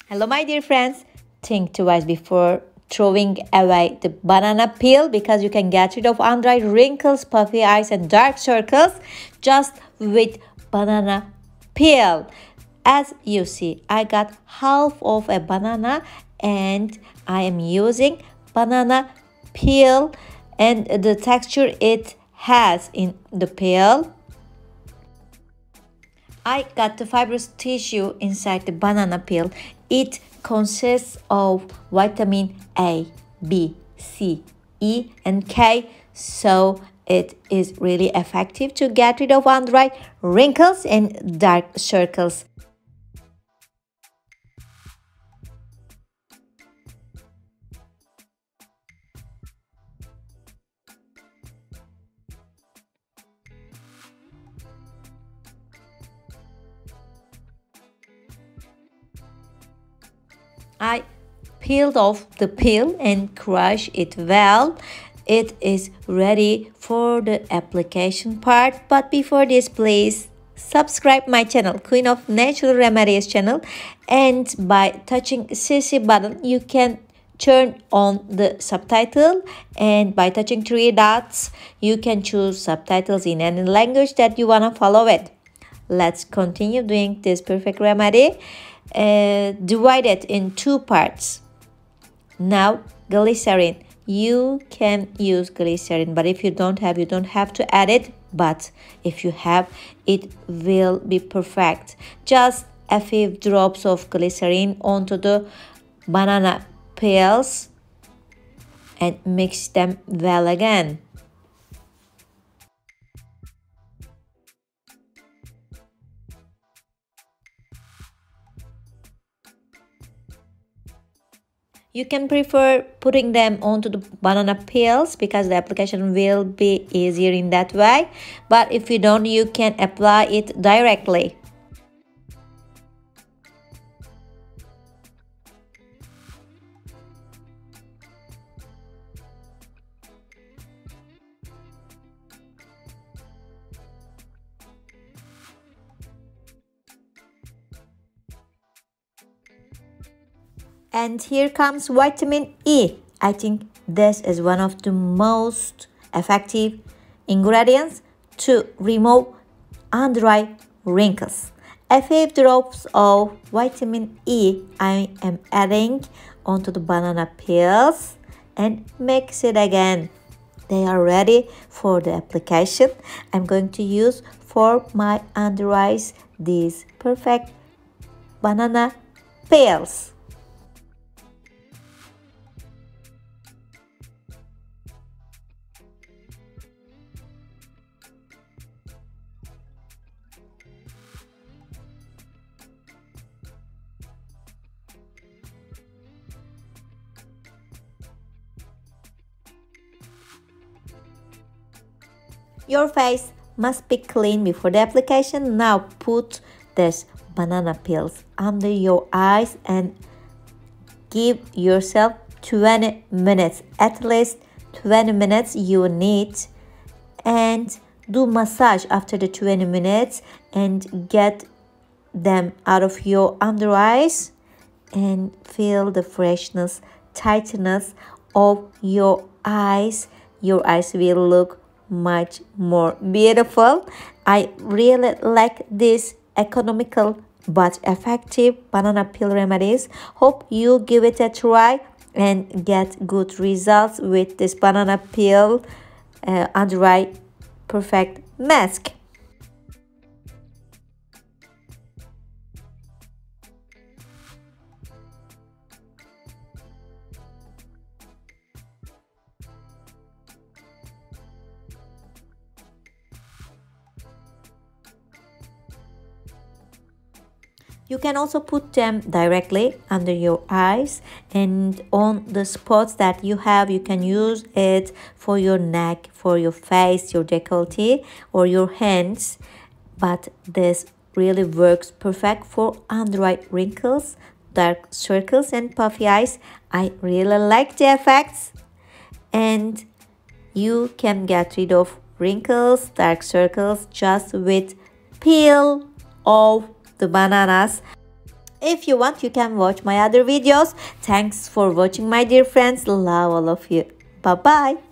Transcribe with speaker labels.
Speaker 1: Hello, my dear friends. Think twice before throwing away the banana peel because you can get rid of under eye wrinkles, puffy eyes, and dark circles just with banana peel. As you see, I got half of a banana and I am using banana peel, and the texture it has in the peel, I got the fibrous tissue inside the banana peel. It consists of vitamin A, B, C, E, and K. So it is really effective to get rid of under eye wrinkles and dark circles. I peeled off the peel and crush it well. It is ready for the application part. But before this, please subscribe my channel, Queen of Natural Remedies channel, and by touching CC button you can turn on the subtitle, and by touching three dots you can choose subtitles in any language that you want to follow it. Let's continue doing this perfect remedy. Divide it in two parts. Now glycerin, you can use glycerin, but if you don't have, you don't have to add it, but if you have, it will be perfect. Just a few drops of glycerin onto the banana peels and mix them well again. You can prefer putting them onto the banana peels because the application will be easier in that way. But if you don't, you can apply it directly. And here comes vitamin E. I think this is one of the most effective ingredients to remove under eye wrinkles. A few drops of vitamin E I am adding onto the banana peels and mix it again. They are ready for the application. I'm going to use for my under eyes these perfect banana peels. Your face must be clean before the application. Now put this banana peels under your eyes and give yourself 20 minutes. At least 20 minutes you need, and do massage after the 20 minutes and get them out of your under eyes and feel the freshness, tightness of your eyes. Your eyes will look much more beautiful. I really like this economical but effective banana peel remedies. Hope you give it a try and get good results with this banana peel under eye perfect mask. You can also put them directly under your eyes, and on the spots that you have, you can use it for your neck, for your face, your décolleté, or your hands. But this really works perfect for under eye wrinkles, dark circles, and puffy eyes. I really like the effects, and you can get rid of wrinkles, dark circles just with peel of the bananas. If you want, you can watch my other videos. Thanks for watching, my dear friends. Love all of you. Bye bye.